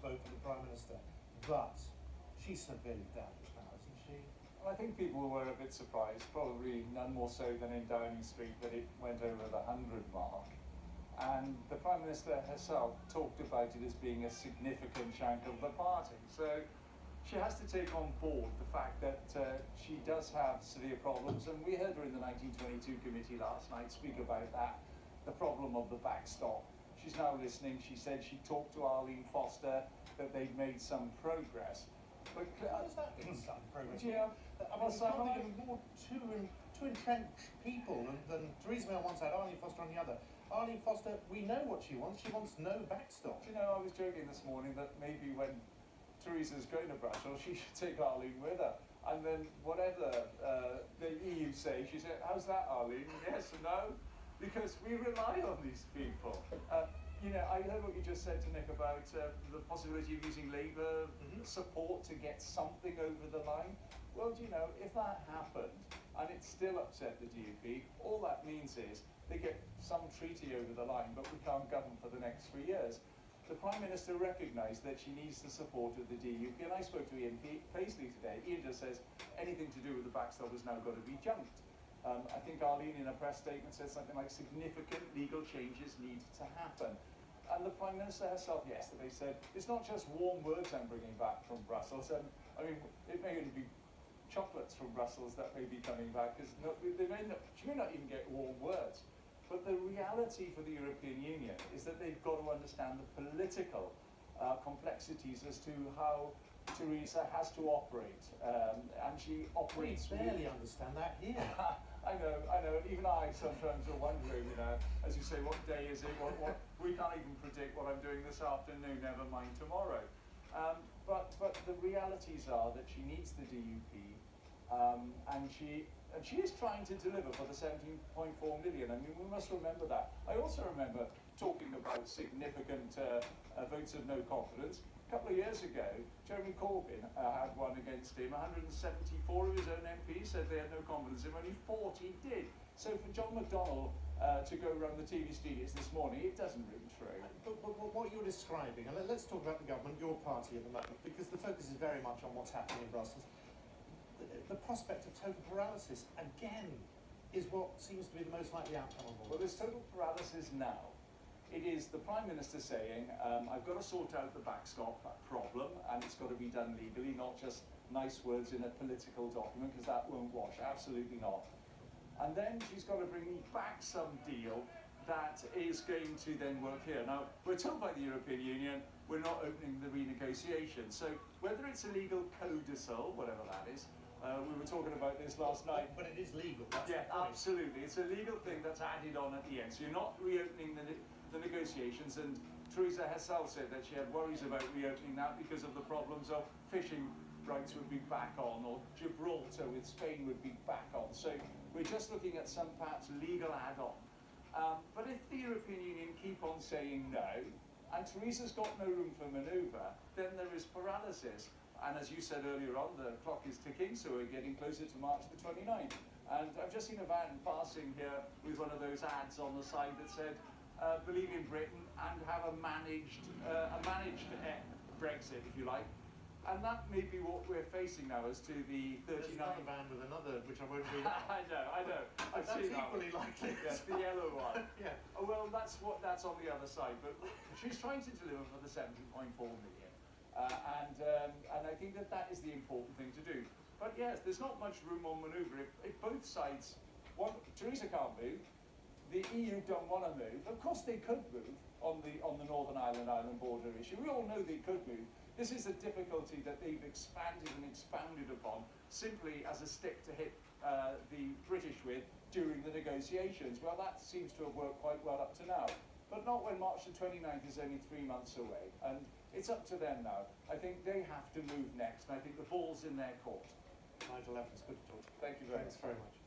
vote for the Prime Minister, but she's severely damaged now, isn't she? Well, I think people were a bit surprised, probably none more so than in Downing Street, that it went over the 100 mark. And the Prime Minister herself talked about it as being a significant chunk of the party. So she has to take on board the fact that she does have severe problems, and we heard her in the 1922 committee last night speak about that, the problem of the backstop. She's now listening. She said she talked to Arlene Foster, that they'd made some progress. But How does that mean some progress? Yeah, I mean, you can't think of more two entrenched people than Theresa May on one side, Arlene Foster on the other. Arlene Foster, we know what she wants. She wants no backstop. You know, I was joking this morning that maybe when Theresa's going to Brussels, she should take Arlene with her. And then whatever the EU say, she said, how's that, Arlene? Yes or no? Because we rely on these people. You know, I heard what you just said to Nick about the possibility of using Labour support to get something over the line. Well, do you know, if that happened and it still upset the DUP, all that means is they get some treaty over the line, but we can't govern for the next 3 years. The Prime Minister recognised that she needs the support of the DUP, and I spoke to Ian Paisley today. Ian just says anything to do with the backstop has now got to be junked. I think Arlene in a press statement said something like significant legal changes need to happen. And the Prime Minister herself yesterday said, it's not just warm words I'm bringing back from Brussels. And I mean, it may only be chocolates from Brussels that may be coming back, because she may not even get warm words. But the reality for the European Union is that they've got to understand the political complexities as to how Theresa has to operate. And she operates... We barely understand that here. I know. Even I sometimes are wondering, you know, as you say, what day is it? What we can't even predict what I'm doing this afternoon, never mind tomorrow. But the realities are that she needs the DUP, and she is trying to deliver for the 17.4 million. I mean, we must remember that. I also remember talking about significant votes of no confidence. A couple of years ago, Jeremy Corbyn had one against him. 174 of his own MPs said they had no confidence in him, only 40 did. So for John McDonnell to go around the TV studios this morning, it doesn't ring true. But what you're describing, and let's talk about the government, your party at the moment, because the focus is very much on what's happening in Brussels. The prospect of total paralysis, again, is what seems to be the most likely outcome of all. Well, there's total paralysis now. It is the Prime Minister saying, I've got to sort out the backstop problem, and it's got to be done legally, not just nice words in a political document, because that won't wash, absolutely not. And then she's got to bring me back some deal that is going to then work here. Now, we're told by the European Union, we're not opening the renegotiation. So whether it's a legal codicil, whatever that is, we were talking about this last night. But it is legal, that's yeah, the point. absolutely. It's a legal thing that's added on at the end. So you're not reopening the negotiations, and Theresa herself said that she had worries about reopening that because of the problems of fishing rights would be back on, or Gibraltar with Spain would be back on. So we're just looking at some perhaps legal add-on. But if the European Union keep on saying no, and Theresa's got no room for manoeuvre, then there is paralysis. And as you said earlier on, the clock is ticking, so we're getting closer to March the 29th. And I've just seen a van passing here with one of those ads on the side that said, believe in Britain and have a managed Brexit, if you like. And that may be what we're facing now as to the 39... There's another van with another, which I won't read. I know. I've That's seen equally likely. Yes, the yellow one. Yeah. Oh, well, that's on the other side. But she's trying to deliver for the 17.4 million. And I think that is the important thing to do. But yes, there's not much room on manoeuvre. If both sides want... Theresa can't move. The EU don't want to move. Of course they could move on the Northern Ireland border issue. We all know they could move. This is a difficulty that they've expanded and expounded upon simply as a stick to hit the British with during the negotiations. Well, that seems to have worked quite well up to now, but not when March the 29th is only 3 months away. And it's up to them now. I think they have to move next, and I think the ball's in their court. Nigel Evans, good to talk to you. Thank you very much. Thanks very much.